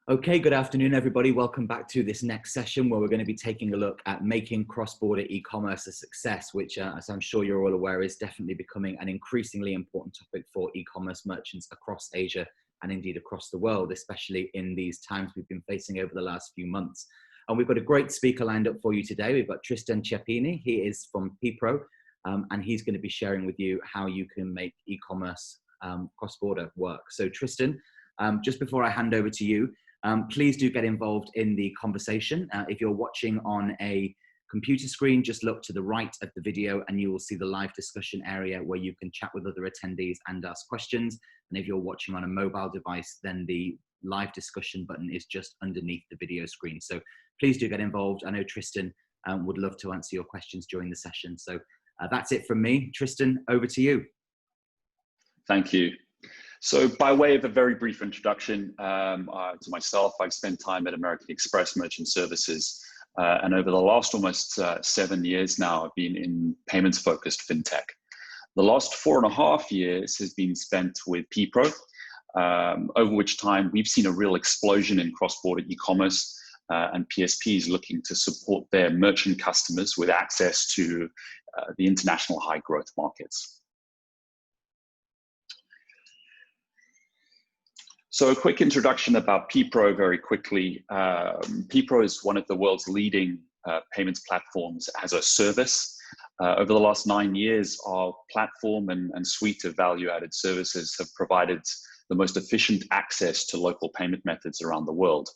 Okay, good afternoon, everybody. Welcome back to this next session where we're going to be taking a look at making cross-border e-commerce a success, which, as I'm sure you're all aware, is definitely becoming an increasingly important topic for e-commerce merchants across Asia and indeed across the world, especially in these times we've been facing over the last few months. And we've got a great speaker lined up for you today. We've got Tristan Chiappini. He is from PPRO, and he's going to be sharing with you how you can make e-commerce cross-border work. So Tristan, just before I hand over to you, please do get involved in the conversation. If you're watching on a computer screen, just look to the right of the video and you will see the live discussion area where you can chat with other attendees and ask questions. And if you're watching on a mobile device, then the live discussion button is just underneath the video screen. So please do get involved. I know Tristan would love to answer your questions during the session. So that's it from me. Tristan, over to you. Thank you. So by way of a very brief introduction to myself, I've spent time at American Express Merchant Services, and over the last almost 7 years now, I've been in payments-focused fintech. The last 4.5 years has been spent with PPRO, over which time we've seen a real explosion in cross-border e-commerce and PSPs looking to support their merchant customers with access to the international high-growth markets. So a quick introduction about PPRO very quickly. PPRO is one of the world's leading payments platforms as a service. Over the last 9 years, our platform and suite of value-added services have provided the most efficient access to local payment methods around the world,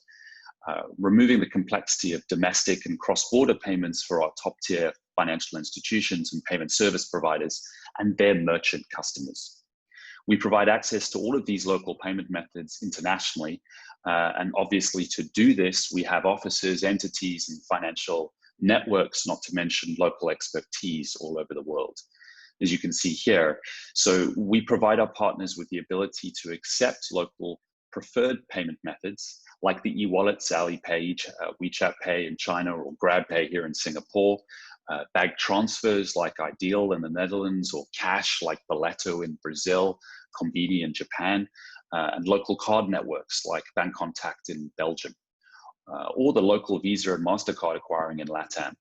removing the complexity of domestic and cross-border payments for our top-tier financial institutions and payment service providers and their merchant customers. We provide access to all of these local payment methods internationally. And obviously to do this, we have offices, entities, and financial networks, not to mention local expertise all over the world, as you can see here. So we provide our partners with the ability to accept local preferred payment methods, like the e-wallets, Alipay, WeChat Pay in China, or GrabPay here in Singapore, bag transfers like Ideal in the Netherlands, or cash like Boleto in Brazil, Combini in Japan, and local card networks like Bancontact in Belgium, or the local Visa and MasterCard acquiring in LATAM.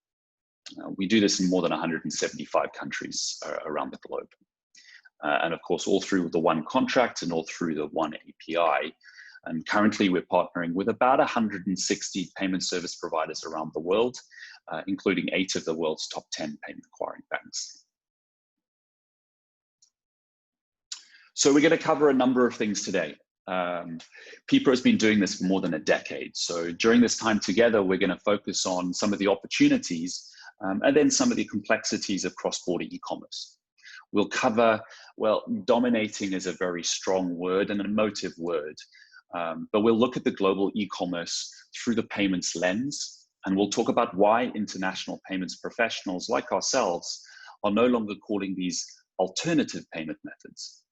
We do this in more than 175 countries around the globe. And of course, all through the one contract and all through the one API. And currently we're partnering with about 160 payment service providers around the world, including 8 of the world's top 10 payment acquiring banks. So we're going to cover a number of things today. PPRO has been doing this for more than a decade. So during this time together, we're going to focus on some of the opportunities and then some of the complexities of cross-border e-commerce. We'll cover, well, dominating is a very strong word and an emotive word, but we'll look at the global e-commerce through the payments lens, and we'll talk about why international payments professionals like ourselves are no longer calling these alternative payment methods.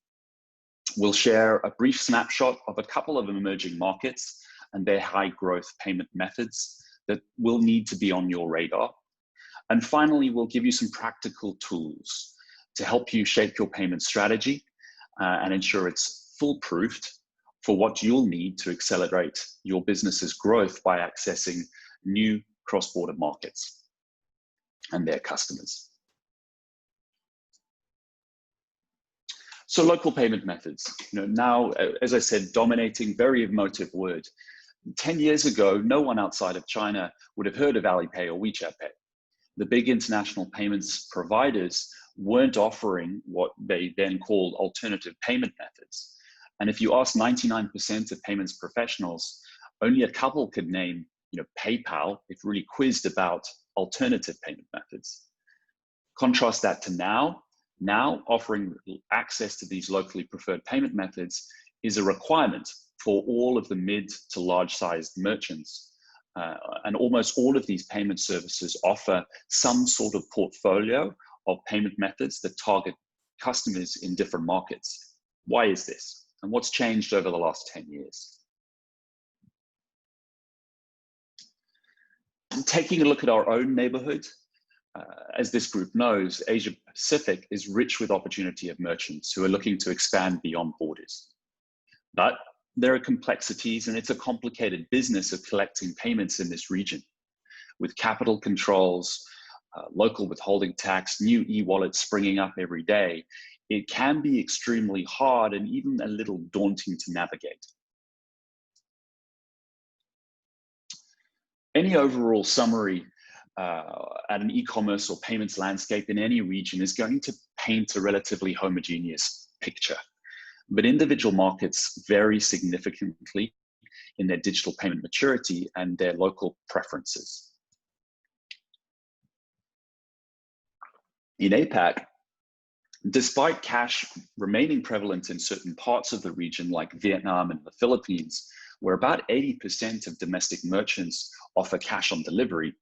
We'll share a brief snapshot of a couple of emerging markets and their high growth payment methods that will need to be on your radar. And finally, we'll give you some practical tools to help you shape your payment strategy and ensure it's foolproofed for what you'll need to accelerate your business's growth by accessing new cross-border markets and their customers. So local payment methods, now, as I said, dominating, very emotive word. 10 years ago, no one outside of China would have heard of Alipay or WeChat Pay. The big international payments providers weren't offering what they then called alternative payment methods. And if you ask 99% of payments professionals, only a couple could name, PayPal if really quizzed about alternative payment methods. Contrast that to now. Now, offering access to these locally preferred payment methods is a requirement for all of the mid to large-sized merchants. And almost all of these payment services offer some sort of portfolio of payment methods that target customers in different markets. Why is this? And what's changed over the last 10 years? Taking a look at our own neighborhood, as this group knows, Asia Pacific is rich with opportunity of merchants who are looking to expand beyond borders. But there are complexities, and it's a complicated business of collecting payments in this region, with capital controls, local withholding tax, new e-wallets springing up every day. It can be extremely hard and even a little daunting to navigate. Any overall summary at an e-commerce or payments landscape in any region is going to paint a relatively homogeneous picture. But individual markets vary significantly in their digital payment maturity and their local preferences. In APAC, despite cash remaining prevalent in certain parts of the region like Vietnam and the Philippines, where about 80% of domestic merchants offer cash on delivery,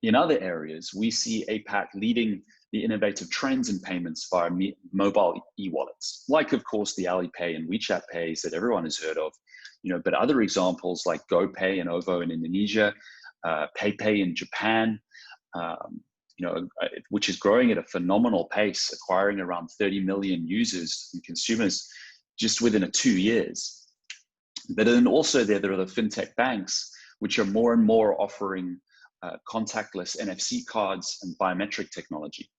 in other areas, we see APAC leading the innovative trends in payments via mobile e-wallets, like, of course, the Alipay and WeChat Pays that everyone has heard of, but other examples like GoPay and OVO in Indonesia, PayPay in Japan, which is growing at a phenomenal pace, acquiring around 30 million users and consumers just within 2 years. But then also there are the fintech banks, which are more and more offering contactless NFC cards and biometric technology.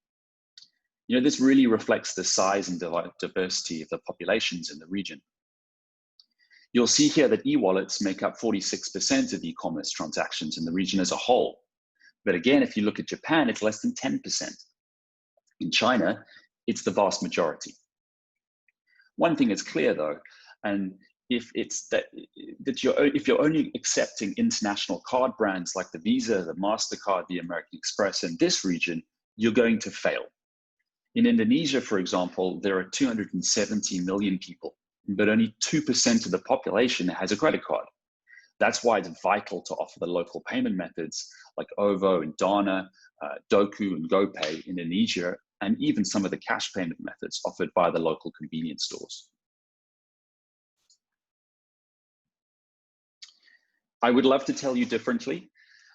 This really reflects the size and diversity of the populations in the region. You'll see here that e-wallets make up 46% of e-commerce transactions in the region as a whole. But again, if you look at Japan, it's less than 10%. In China, it's the vast majority. One thing is clear though, and if you're only accepting international card brands like the Visa, the MasterCard, the American Express in this region, you're going to fail. In Indonesia, for example, there are 270 million people, but only 2% of the population has a credit card. That's why it's vital to offer the local payment methods like OVO and Dana, Doku and GoPay in Indonesia, and even some of the cash payment methods offered by the local convenience stores. I would love to tell you differently,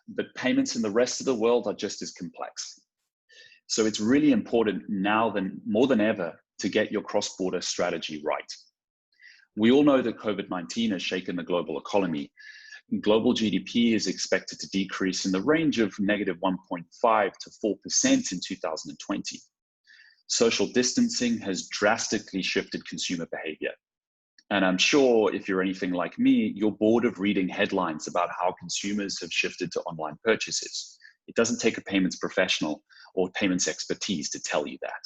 but payments in the rest of the world are just as complex. So it's really important now more than ever to get your cross-border strategy right. We all know that COVID-19 has shaken the global economy. Global GDP is expected to decrease in the range of -1.5 to 4% in 2020. Social distancing has drastically shifted consumer behavior. And I'm sure if you're anything like me, you're bored of reading headlines about how consumers have shifted to online purchases. It doesn't take a payments professional or payments expertise to tell you that.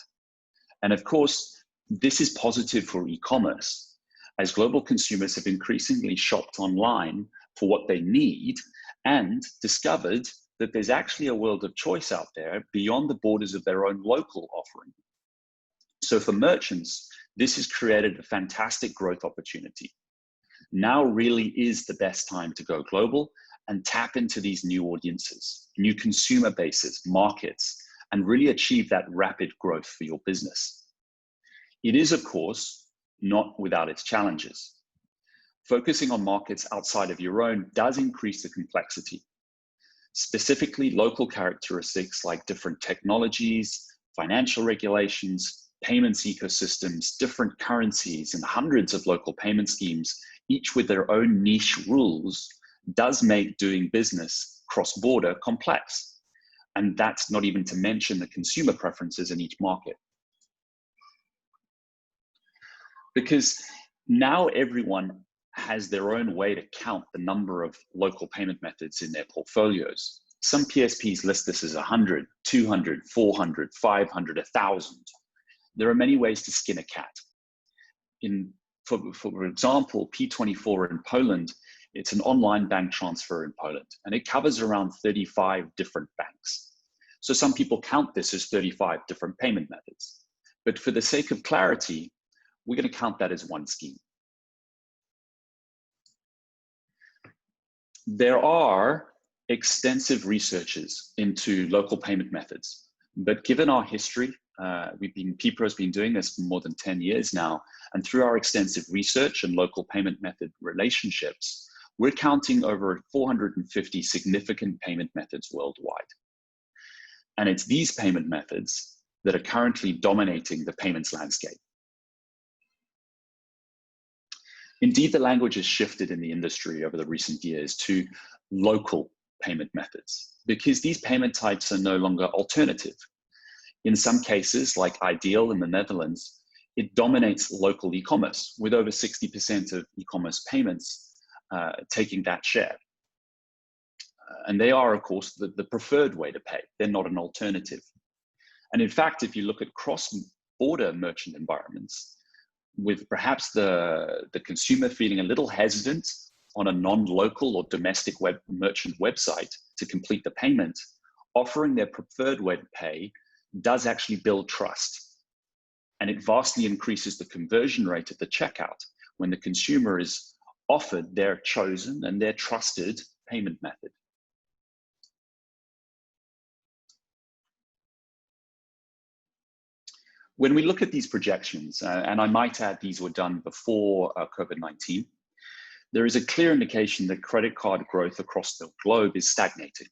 And of course, this is positive for e-commerce, as global consumers have increasingly shopped online for what they need and discovered that there's actually a world of choice out there beyond the borders of their own local offering. So for merchants, this has created a fantastic growth opportunity. Now really is the best time to go global and tap into these new audiences, new consumer bases, markets, and really achieve that rapid growth for your business. It is, of course, not without its challenges. Focusing on markets outside of your own does increase the complexity. Specifically, local characteristics like different technologies, financial regulations, payments ecosystems, different currencies, and hundreds of local payment schemes, each with their own niche rules, does make doing business cross-border complex. And that's not even to mention the consumer preferences in each market. Because now everyone has their own way to count the number of local payment methods in their portfolios. Some PSPs list this as 100, 200, 400, 500, 1,000. There are many ways to skin a cat. For example, P24 in Poland, it's an online bank transfer in Poland, and it covers around 35 different banks. So some people count this as 35 different payment methods. But for the sake of clarity, we're going to count that as one scheme. There are extensive researches into local payment methods, but given our history, PPRO has been doing this for more than 10 years now, and through our extensive research and local payment method relationships, we're counting over 450 significant payment methods worldwide. And it's these payment methods that are currently dominating the payments landscape. Indeed, the language has shifted in the industry over the recent years to local payment methods, because these payment types are no longer alternative. In some cases, like Ideal in the Netherlands, it dominates local e-commerce, with over 60% of e-commerce payments taking that share. And they are, of course, the preferred way to pay. They're not an alternative. And in fact, if you look at cross-border merchant environments, with perhaps the consumer feeling a little hesitant on a non-local or domestic merchant website to complete the payment, offering their preferred way to pay does actually build trust. And it vastly increases the conversion rate at the checkout when the consumer is offered their chosen and their trusted payment method. When we look at these projections, and I might add these were done before COVID-19, there is a clear indication that credit card growth across the globe is stagnating.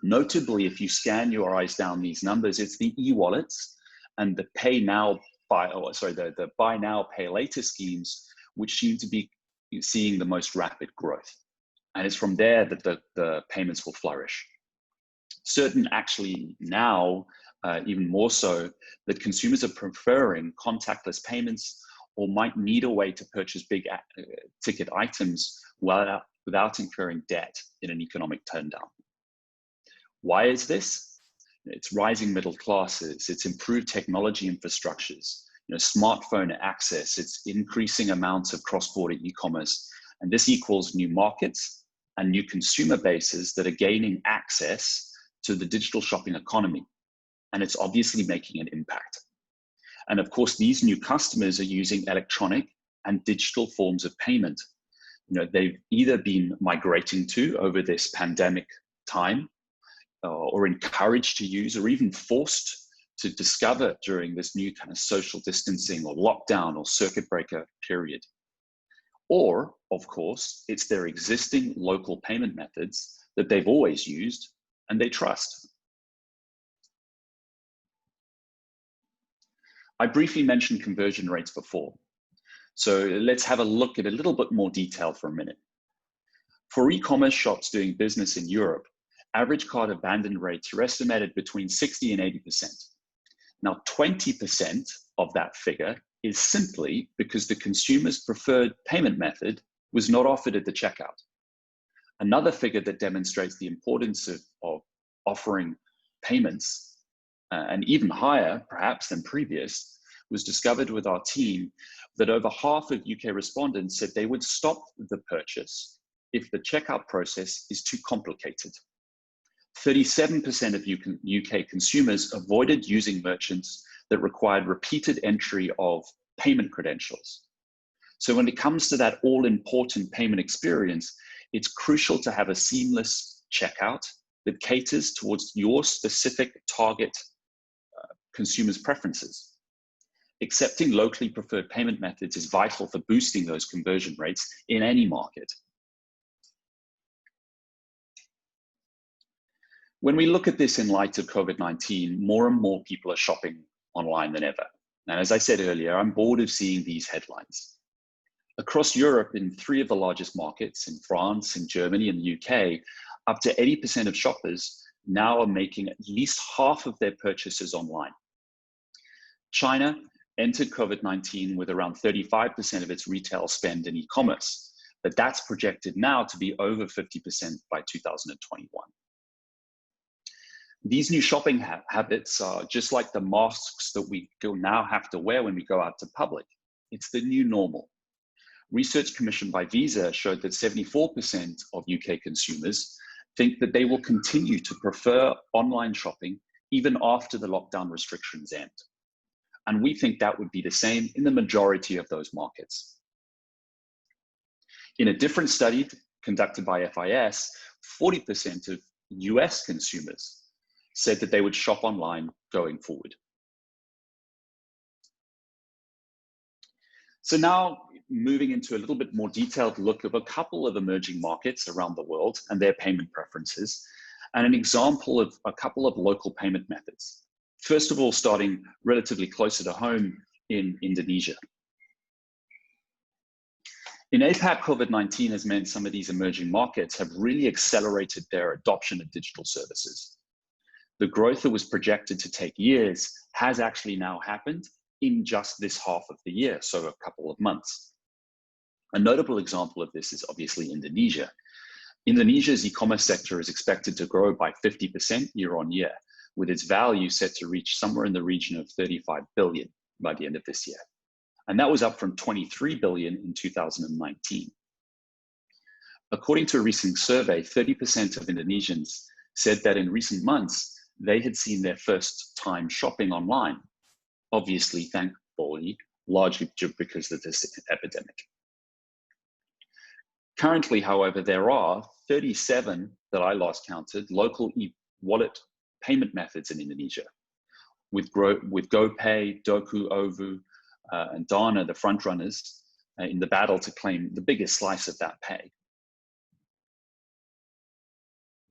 Notably, if you scan your eyes down these numbers, it's the e-wallets and the the buy now, pay later schemes, which seem to be seeing the most rapid growth. And it's from there that the payments will flourish. Certain actually now, even more so, that consumers are preferring contactless payments or might need a way to purchase big ticket items without incurring debt in an economic turndown. Why is this? It's rising middle classes, it's improved technology infrastructures, smartphone access, it's increasing amounts of cross-border e-commerce, and this equals new markets and new consumer bases that are gaining access to the digital shopping economy. And it's obviously making an impact. And of course, these new customers are using electronic and digital forms of payment. They've either been migrating to over this pandemic time, or encouraged to use, or even forced to discover during this new kind of social distancing or lockdown or circuit breaker period. Or, of course, it's their existing local payment methods that they've always used and they trust. I briefly mentioned conversion rates before. So let's have a look at a little bit more detail for a minute. For e-commerce shops doing business in Europe, average cart abandon rates are estimated between 60 and 80%. Now, 20% of that figure is simply because the consumer's preferred payment method was not offered at the checkout. Another figure that demonstrates the importance of offering payments, and even higher perhaps than previous, was discovered with our team that over half of UK respondents said they would stop the purchase if the checkout process is too complicated. 37% of UK consumers avoided using merchants that required repeated entry of payment credentials. So when it comes to that all-important payment experience, it's crucial to have a seamless checkout that caters towards your specific target consumers' preferences. Accepting locally preferred payment methods is vital for boosting those conversion rates in any market. When we look at this in light of COVID-19, more and more people are shopping online than ever. And as I said earlier, I'm bored of seeing these headlines. Across Europe, in 3 of the largest markets, in France, in Germany, and the UK, up to 80% of shoppers now are making at least half of their purchases online. China entered COVID-19 with around 35% of its retail spend in e-commerce, but that's projected now to be over 50% by 2021. These new shopping habits are just like the masks that we now have to wear when we go out to public. It's the new normal. Research commissioned by Visa showed that 74% of UK consumers think that they will continue to prefer online shopping even after the lockdown restrictions end. And we think that would be the same in the majority of those markets. In a different study conducted by FIS, 40% of US consumers said that they would shop online going forward. So now moving into a little bit more detailed look of a couple of emerging markets around the world and their payment preferences, and an example of a couple of local payment methods. First of all, starting relatively closer to home in Indonesia. In APAC, COVID-19 has meant some of these emerging markets have really accelerated their adoption of digital services. The growth that was projected to take years has actually now happened in just this half of the year, so a couple of months. A notable example of this is obviously Indonesia. Indonesia's e-commerce sector is expected to grow by 50% year on year, with its value set to reach somewhere in the region of 35 billion by the end of this year. And that was up from 23 billion in 2019. According to a recent survey, 30% of Indonesians said that in recent months, they had seen their first time shopping online. Obviously, thankfully, largely because of this epidemic. Currently, however, there are 37, that I last counted, local e-wallet payment methods in Indonesia, with GoPay, Doku, Ovu, and Dana, the frontrunners, in the battle to claim the biggest slice of that pay.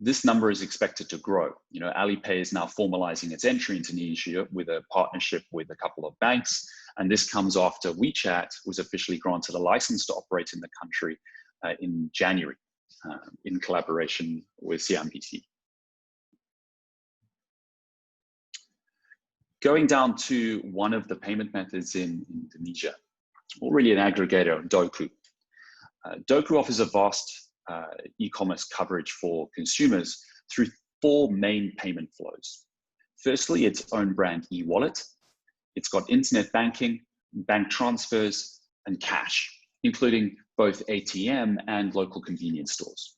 This number is expected to grow. You know, Alipay is now formalizing its entry into Indonesia with a partnership with a couple of banks, and this comes after WeChat was officially granted a license to operate in the country in January, in collaboration with Chiappini. Going down to one of the payment methods in Indonesia, or really an aggregator, Doku. Doku offers a vast e-commerce coverage for consumers through 4 main payment flows. Firstly, its own brand e-wallet. It's got internet banking, bank transfers, and cash, including both ATM and local convenience stores.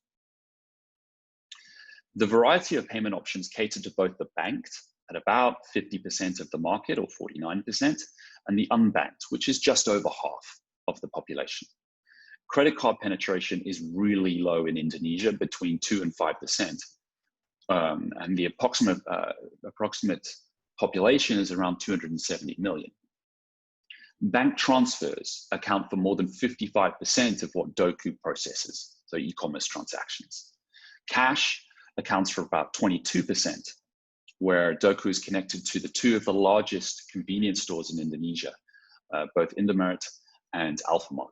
The variety of payment options cater to both the banked, at about 50% of the market, or 49%, and the unbanked, which is just over half of the population. Credit card penetration is really low in Indonesia, between 2 and 5%. And the approximate population is around 270 million. Bank transfers account for more than 55% of what Doku processes, so e-commerce transactions. Cash accounts for about 22%, where Doku is connected to the 2 of the largest convenience stores in Indonesia, both Indomaret and Alfamart.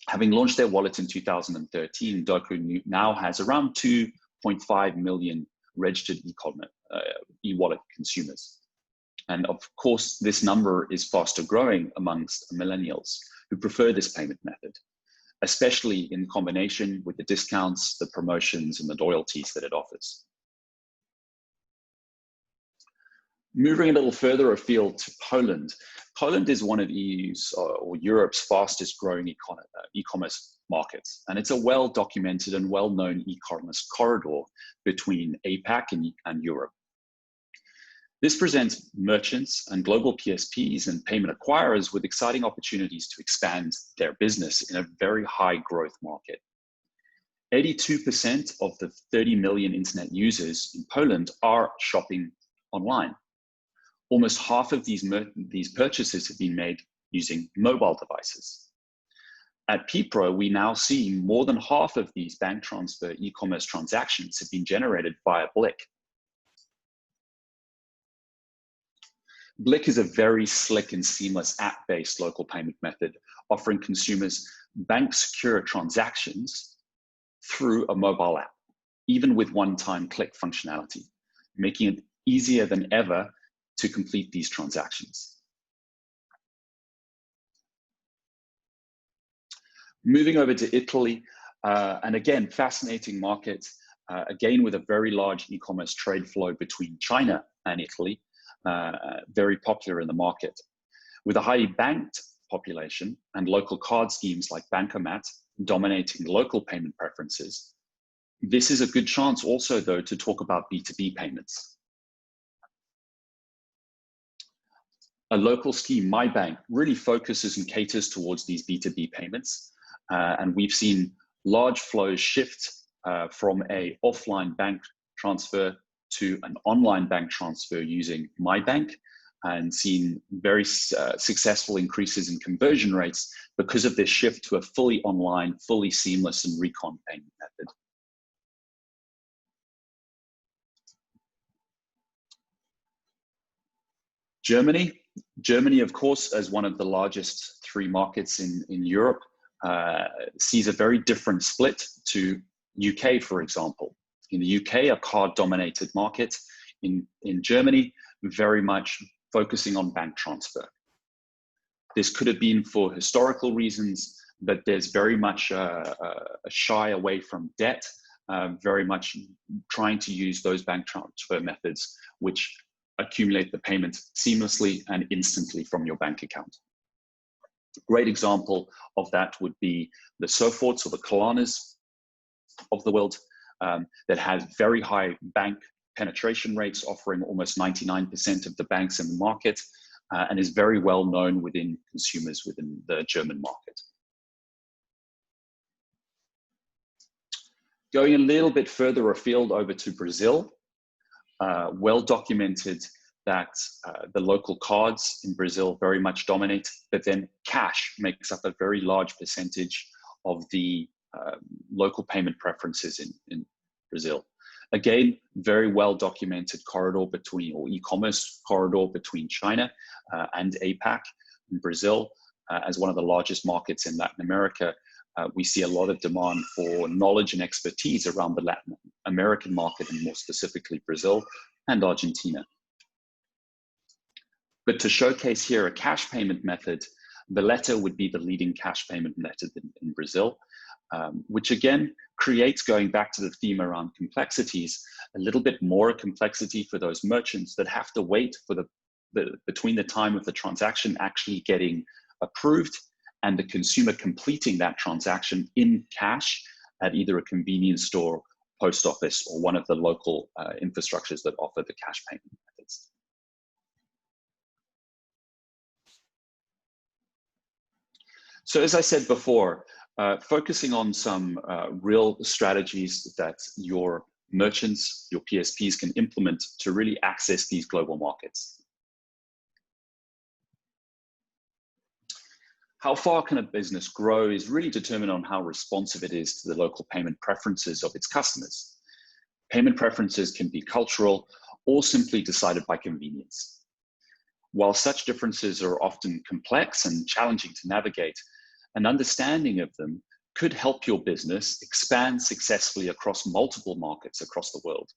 Having launched their wallet in 2013, Doku now has around 2.5 million registered e-wallet consumers. And of course, this number is faster growing amongst millennials who prefer this payment method, especially in combination with the discounts, the promotions, and the loyalties that it offers. Moving a little further afield to Poland. Poland is one of EU's or Europe's fastest growing e-commerce markets, and it's a well-documented and well-known e-commerce corridor between APAC and Europe. This presents merchants and global PSPs and payment acquirers with exciting opportunities to expand their business in a very high growth market. 82% of the 30 million internet users in Poland are shopping online. Almost half of these purchases have been made using mobile devices. At PPRO, we now see more than half of these bank transfer e-commerce transactions have been generated via BLIK. BLIK is a very slick and seamless app-based local payment method, offering consumers bank-secure transactions through a mobile app, even with one-time click functionality, making it easier than ever to complete these transactions. Moving over to Italy, and again, fascinating market, again with a very large e-commerce trade flow between China and Italy, very popular in the market. With a highly banked population and local card schemes like Bancomat dominating local payment preferences, this is a good chance also, though, to talk about B2b payments. A local scheme, My Bank, really focuses and caters towards these B2B payments. And we've seen large flows shift from an offline bank transfer to an online bank transfer using My Bank, and seen very successful increases in conversion rates because of this shift to a fully online, fully seamless and recon payment method. Germany, of course, as one of the largest 3 markets in Europe, sees a very different split to UK, for example. In the UK, a card-dominated market. In Germany, very much focusing on bank transfer. This could have been for historical reasons, but there's very much a shy away from debt, very much trying to use those bank transfer methods which accumulate the payment seamlessly and instantly from your bank account. A great example of that would be the Soforts or the Klarnas of the world that has very high bank penetration rates, offering almost 99% of the banks in the market, and is very well known within consumers within the German market. Going a little bit further afield over to Brazil, well documented that the local cards in Brazil very much dominate, but then cash makes up a very large percentage of the local payment preferences in Brazil. Again, very well documented corridor between, or e-commerce corridor between China and APAC. In Brazil, as one of the largest markets in Latin America, we see a lot of demand for knowledge and expertise around the Latin American market, and more specifically Brazil and Argentina. But to showcase here a cash payment method, the letter would be the leading cash payment method in Brazil, which again creates, going back to the theme around complexities, a little bit more complexity for those merchants that have to wait for between the time of the transaction actually getting approved and the consumer completing that transaction in cash at either a convenience store, post office, or one of the local infrastructures that offer the cash payment methods. So as I said before, focusing on some real strategies that your merchants, your PSPs can implement to really access these global markets. How far can a business grow is really determined on how responsive it is to the local payment preferences of its customers. Payment preferences can be cultural or simply decided by convenience. While such differences are often complex and challenging to navigate, an understanding of them could help your business expand successfully across multiple markets across the world.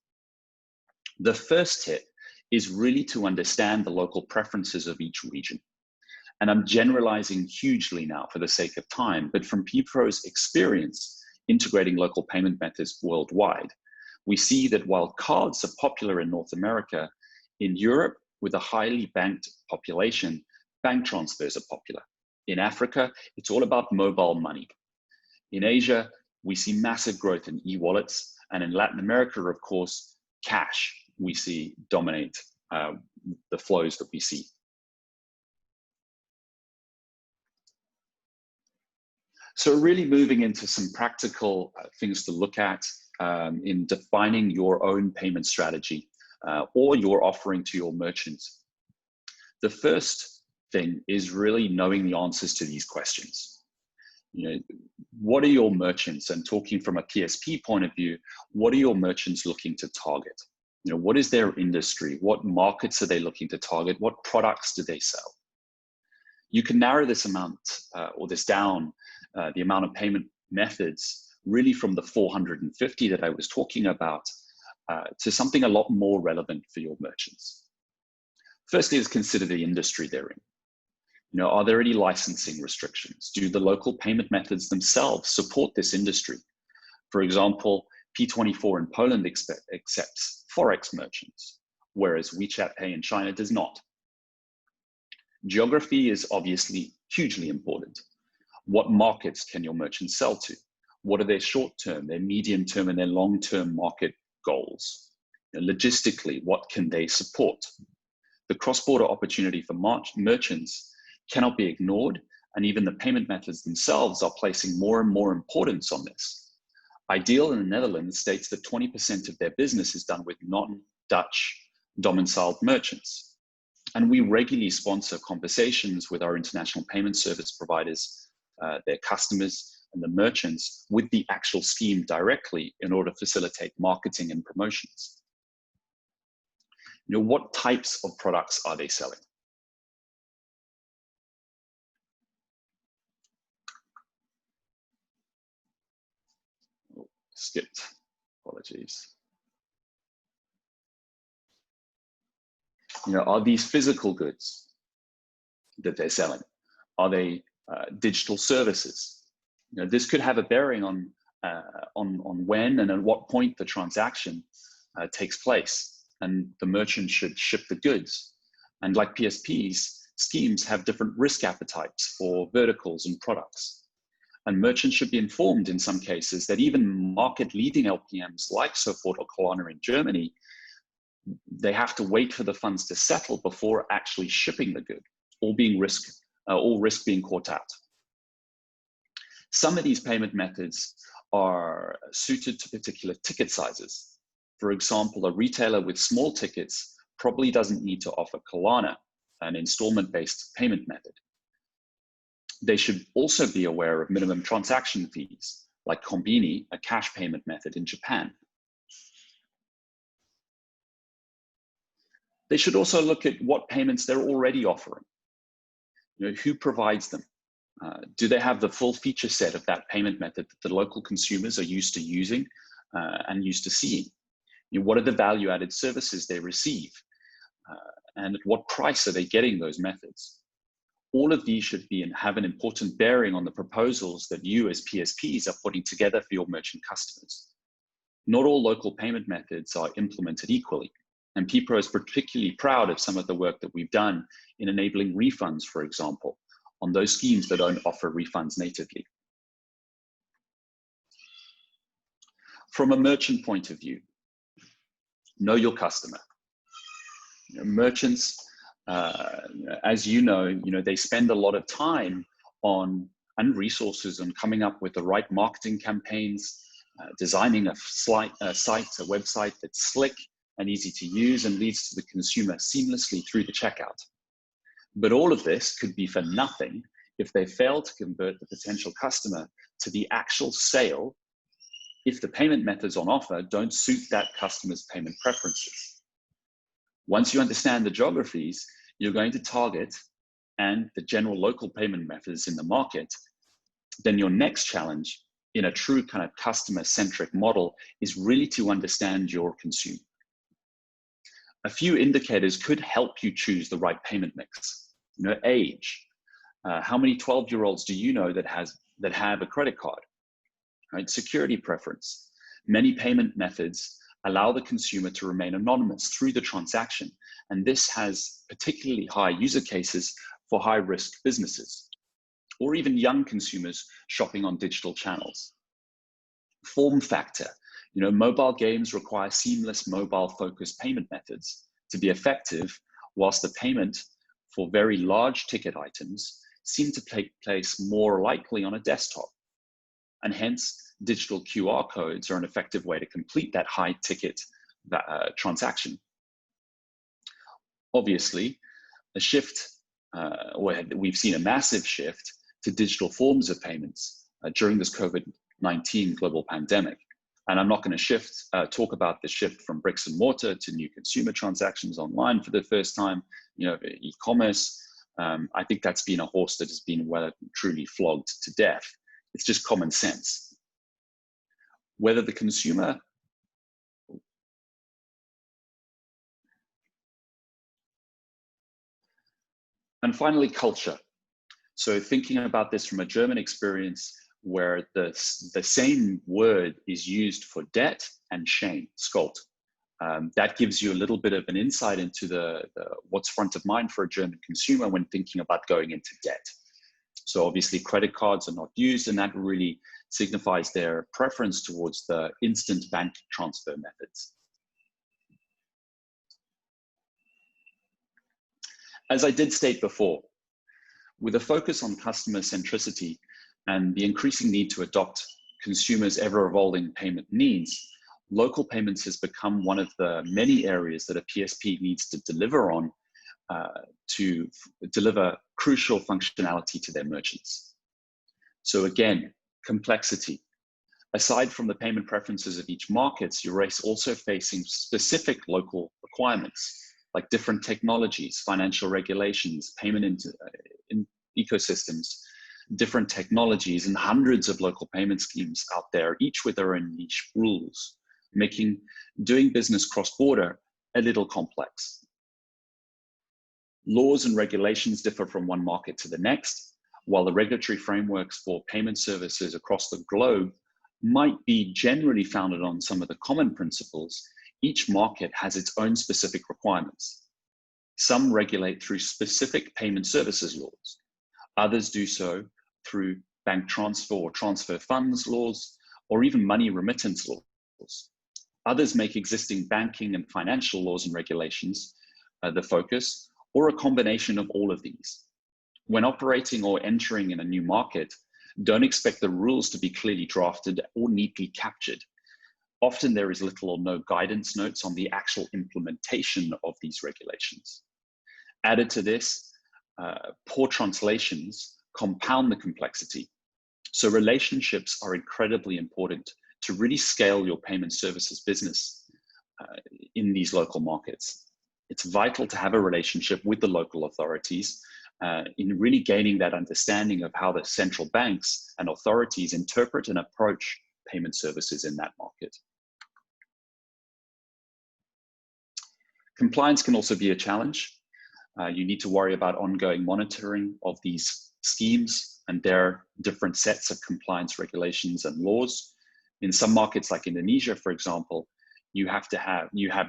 The first tip is really to understand the local preferences of each region. And I'm generalizing hugely now for the sake of time, but from PPRO's experience integrating local payment methods worldwide, we see that while cards are popular in North America, in Europe, with a highly banked population, bank transfers are popular. In Africa, it's all about mobile money. In Asia, we see massive growth in e-wallets, and in Latin America, of course, cash we see dominate the flows that we see. So really moving into some practical things to look at in defining your own payment strategy or your offering to your merchants. The first thing is really knowing the answers to these questions. You know, what are your merchants, and talking from a PSP point of view, what are your merchants looking to target? You know, what is their industry? What markets are they looking to target? What products do they sell? You can narrow this amount or this down, the amount of payment methods, really from the 450 that I was talking about to something a lot more relevant for your merchants. Firstly, is consider the industry they're in. You know, are there any licensing restrictions? Do the local payment methods themselves support this industry? For example, P24 in Poland accepts Forex merchants, whereas WeChat Pay in China does not. Geography is obviously hugely important. What markets can your merchants sell to? What are their short-term, their medium-term, and their long-term market goals? You know, logistically, what can they support? The cross-border opportunity for merchants cannot be ignored, and even the payment methods themselves are placing more and more importance on this. Ideal in the Netherlands states that 20% of their business is done with non-Dutch domiciled merchants. And we regularly sponsor conversations with our international payment service providers, their customers, and the merchants with the actual scheme directly in order to facilitate marketing and promotions. You know, what types of products are they selling? skipped, apologies. Are these physical goods that they're selling? Are they digital services? This could have a bearing on when and at what point the transaction takes place, and the merchant should ship the goods. And like PSPs, schemes have different risk appetites for verticals and products. And merchants should be informed in some cases that even market-leading LPMs like Sofort or Klarna in Germany, they have to wait for the funds to settle before actually shipping the good, all risk being caught out. Some of these payment methods are suited to particular ticket sizes. For example, a retailer with small tickets probably doesn't need to offer Klarna, an installment-based payment method. They should also be aware of minimum transaction fees, like Kombini, a cash payment method in Japan. They should also look at what payments they're already offering. Who provides them? Do they have the full feature set of that payment method that the local consumers are used to using and used to seeing? What are the value-added services they receive? And at what price are they getting those methods? All of these should have an important bearing on the proposals that you as PSPs are putting together for your merchant customers. Not all local payment methods are implemented equally, and PPRO is particularly proud of some of the work that we've done in enabling refunds, for example, on those schemes that don't offer refunds natively. From a merchant point of view, know your customer. Merchants, as you know, they spend a lot of time and resources on coming up with the right marketing campaigns, designing a site, a website that's slick and easy to use and leads to the consumer seamlessly through the checkout. But all of this could be for nothing if they fail to convert the potential customer to the actual sale if the payment methods on offer don't suit that customer's payment preferences. Once you understand the geographies you're going to target and the general local payment methods in the market, then your next challenge in a true kind of customer-centric model is really to understand your consumer. A few indicators could help you choose the right payment mix. Age. How many 12-year-olds do you know that have a credit card? Right? Security preference. Many payment methods allow the consumer to remain anonymous through the transaction, and this has particularly high user cases for high-risk businesses, or even young consumers shopping on digital channels. Form factor. Mobile games require seamless mobile-focused payment methods to be effective, whilst the payment for very large ticket items seem to take place more likely on a desktop. And hence, digital QR codes are an effective way to complete that high-ticket transaction. Obviously, a shift, we've seen a massive shift to digital forms of payments during this COVID-19 global pandemic. And I'm not going to talk about the shift from bricks and mortar to new consumer transactions online for the first time, e-commerce. I think that's been a horse that has been truly flogged to death. It's just common sense. Whether the consumer and finally, culture. So thinking about this from a German experience, where the same word is used for debt and shame, Skuld. That gives you a little bit of an insight into what's front of mind for a German consumer when thinking about going into debt. So obviously credit cards are not used, and that really signifies their preference towards the instant bank transfer methods. As I did state before, with a focus on customer centricity and the increasing need to adopt consumers' ever-evolving payment needs, local payments has become one of the many areas that a PSP needs to deliver on to deliver crucial functionality to their merchants. So again, complexity. Aside from the payment preferences of each market, you're also facing specific local requirements, like different technologies, financial regulations, payment ecosystems, different technologies, and hundreds of local payment schemes out there, each with their own niche rules, making doing business cross-border a little complex. Laws and regulations differ from one market to the next, while the regulatory frameworks for payment services across the globe might be generally founded on some of the common principles. Each market has its own specific requirements. Some regulate through specific payment services laws. Others do so through bank transfer or transfer funds laws, or even money remittance laws. Others make existing banking and financial laws and regulations the focus, or a combination of all of these. When operating or entering in a new market, don't expect the rules to be clearly drafted or neatly captured. Often there is little or no guidance notes on the actual implementation of these regulations. Added to this, poor translations compound the complexity. So relationships are incredibly important to really scale your payment services business in these local markets. It's vital to have a relationship with the local authorities in really gaining that understanding of how the central banks and authorities interpret and approach payment services in that market. Compliance can also be a challenge. You need to worry about ongoing monitoring of these schemes and their different sets of compliance regulations and laws. In some markets like Indonesia, for example, you have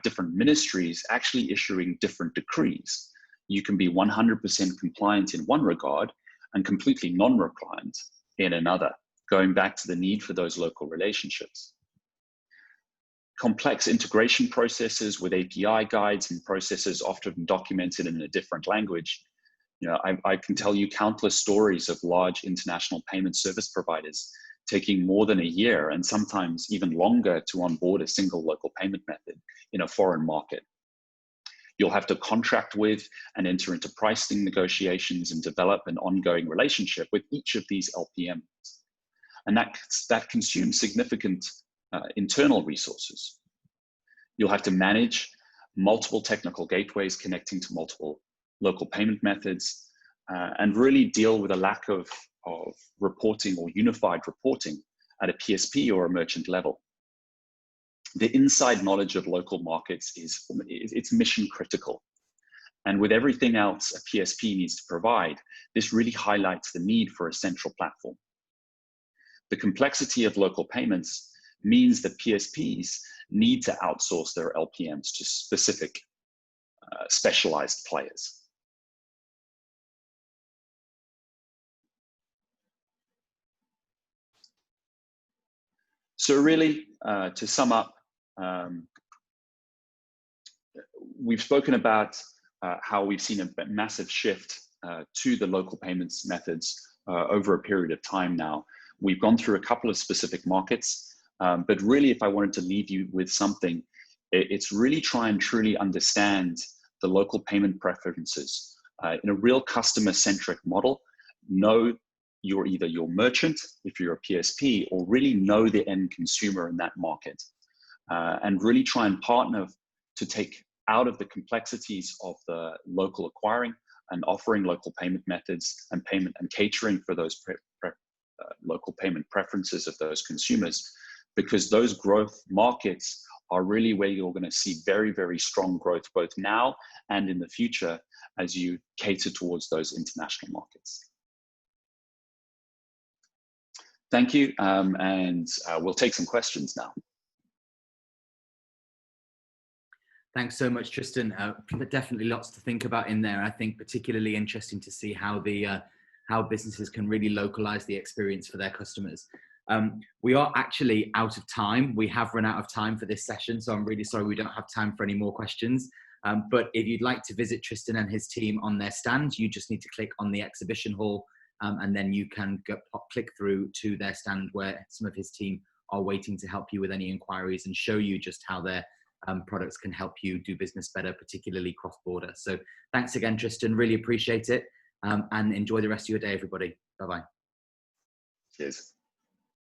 different ministries actually issuing different decrees. You can be 100% compliant in one regard and completely non-compliant in another, going back to the need for those local relationships. Complex integration processes with API guides and processes often documented in a different language. I can tell you countless stories of large international payment service providers taking more than a year and sometimes even longer to onboard a single local payment method in a foreign market. You'll have to contract with and enter into pricing negotiations and develop an ongoing relationship with each of these LPMs. And that consumes significant internal resources. You'll have to manage multiple technical gateways connecting to multiple local payment methods and really deal with a lack of reporting or unified reporting at a PSP or a merchant level. The inside knowledge of local markets it's mission critical. And with everything else a PSP needs to provide, this really highlights the need for a central platform. The complexity of local payments means that PSPs need to outsource their LPMs to specific specialized players. So really, to sum up, we've spoken about how we've seen a massive shift to the local payments methods over a period of time now. We've gone through a couple of specific markets, but really if I wanted to leave you with something, it's really try and truly understand the local payment preferences in a real customer-centric model. Know you're either your merchant, if you're a PSP, or really know the end consumer in that market. And really try and partner to take out of the complexities of the local acquiring and offering local payment methods and payment and catering for those local payment preferences of those consumers, because those growth markets are really where you're going to see very, very strong growth both now and in the future as you cater towards those international markets. Thank you, and we'll take some questions now. Thanks so much, Tristan. Definitely lots to think about in there. I think particularly interesting to see how how businesses can really localize the experience for their customers. We are actually out of time. We have run out of time for this session, so I'm really sorry we don't have time for any more questions. But if you'd like to visit Tristan and his team on their stand, you just need to click on the exhibition hall and then you can click through to their stand where some of his team are waiting to help you with any inquiries and show you just how their products can help you do business better, particularly cross-border. So thanks again, Tristan. Really appreciate it. And enjoy the rest of your day, everybody. Bye-bye. Cheers.